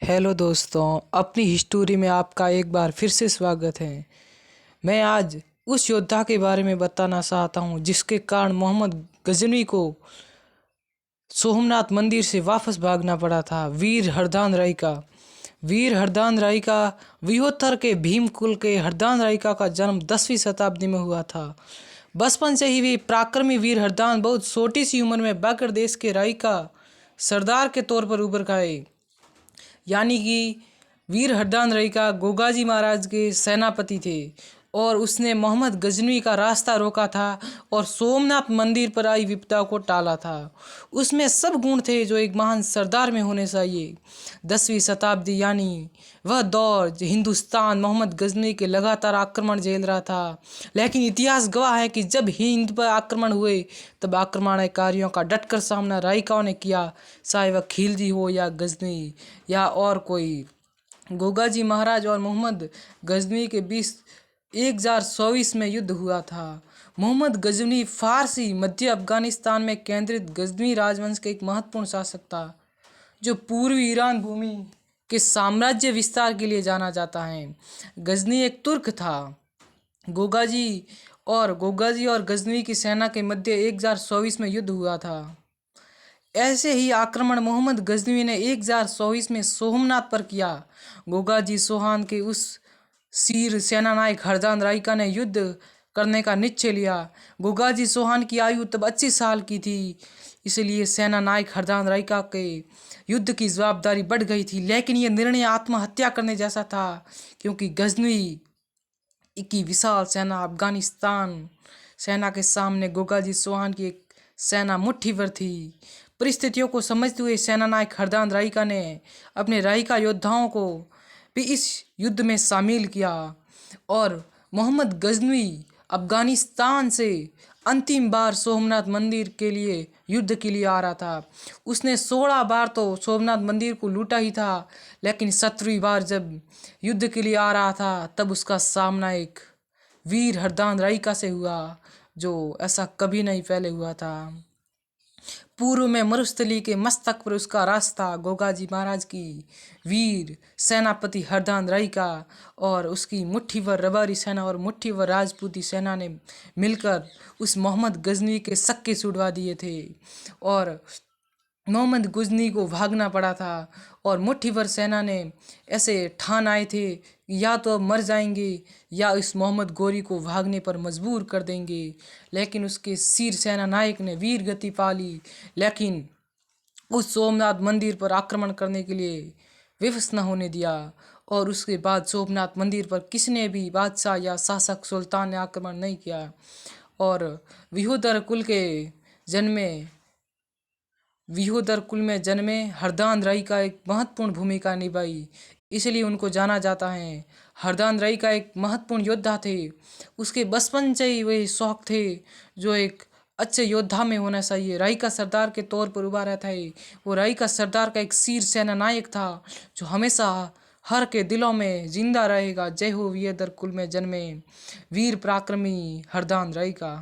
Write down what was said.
Hello दोस्तों, अपनी history में आपका एक बार फिर से स्वागत है। मैं आज उस योद्धा के बारे में बताना चाहता हूँ जिसके कारण मोहम्मद गजनवी को सोमनाथ मंदिर से वापस भागना पड़ा था। वीर हरदान रायका। वीर हरदान रायका विहोत्तर के भीमकुल के हरदान रायका का जन्म 10वीं शताब्दी में हुआ था। बचपन से ही वे पराक्रमी वीर हरदान बहुत छोटी सी उम्र में बांकर देश के रायका सरदार के तौर पर उभर आए। यानी कि वीर हरदान रायका गोगाजी महाराज के सेनापति थे और उसने मोहम्मद गजनवी का रास्ता रोका था और सोमनाथ मंदिर पर आई विपदा को टाला था। उसमें सब गुण थे जो एक महान सरदार में होने चाहिए। 10वीं शताब्दी यानी वह दौर हिंदुस्तान मोहम्मद गजनवी के लगातार आक्रमण झेल रहा था। लेकिन इतिहास गवाह है कि जब हिंद पर आक्रमण हुए तब आक्रमणकारियों का डटकर सामना रायकाओं ने किया, चाहे वह खिलजी हो या गजनी या और कोई। गोगाजी महाराज और मोहम्मद गजनी के बीच 1024 में युद्ध हुआ था। मोहम्मद गजनी फारसी मध्य अफगानिस्तान में केंद्रित गजनी राजवंश के एक महत्वपूर्ण शासक था जो पूर्वी ईरान भूमि के साम्राज्य विस्तार के लिए जाना जाता है। गजनी एक तुर्क था। गोगाजी और गजनी की सेना के मध्य 1024 में युद्ध हुआ था। ऐसे ही आक्रमण मोहम्मद गजनवी ने 1024 में सोमनाथ पर किया। गोगाजी चौहान के उस शीर सेनानायक हरदान रायका ने युद्ध करने का निश्चय लिया। गोगाजी चौहान की आयु तब 25 साल की थी, इसलिए सेनानायक हरदान रायका के युद्ध की जवाबदारी बढ़ गई थी। लेकिन यह निर्णय आत्महत्या करने जैसा था, क्योंकि गजनवी की विशाल सेना अफगानिस्तान सेना के सामने गोगाजी चौहान की एक सेना मुट्ठी भर थी। परिस्थितियों को समझते हुए सेनानायक हरदान रायका ने अपने रायका योद्धाओं को भी इस युद्ध में शामिल किया और मोहम्मद गजनवी अफगानिस्तान से अंतिम बार सोमनाथ मंदिर के लिए युद्ध के लिए आ रहा था। उसने 16 बार तो सोमनाथ मंदिर को लूटा ही था, लेकिन 17वीं बार जब युद्ध के लिए आ रहा था तब उसका सामना एक वीर हरदान रायका से हुआ, जो ऐसा कभी नहीं पहले हुआ था। पूर्व में मरुस्थली के मस्तक पर उसका राज था। गोगाजी महाराज की वीर सेनापति हरदान रायका और उसकी मुट्ठी भर रबारी सेना और मुट्ठी भर राजपूती सेना ने मिलकर उस मोहम्मद गजनी के सक्के छुड़वा दिए थे और मोहम्मद गजनी को भागना पड़ा था। और मुट्ठी भर सेना ने ऐसे ठान आए थे कि या तो अब मर जाएंगे या इस मोहम्मद गोरी को भागने पर मजबूर कर देंगे। लेकिन उसके शीर सेना नायक ने वीर गति पा ली, लेकिन उस सोमनाथ मंदिर पर आक्रमण करने के लिए विवश न होने दिया। और उसके बाद सोमनाथ मंदिर पर किसने भी बादशाह या शासक सुल्तान ने आक्रमण नहीं किया। और विहोदर कुल के जन्मे विहोदर कुल में जन्मे हरदान रायका एक महत्वपूर्ण भूमिका निभाई, इसलिए उनको जाना जाता है। हरदान रायका एक महत्वपूर्ण योद्धा थे। उसके बचपन से ही वही शौक थे जो एक अच्छे योद्धा में होना चाहिए। रायका सरदार के तौर पर उभा रहता है। वो रायका सरदार का एक शीर सेना नायक था जो हमेशा हर के दिलों में जिंदा रहेगा। जय हो विहोदर कुल में जन्मे वीर पराक्रमी हरदान रायका।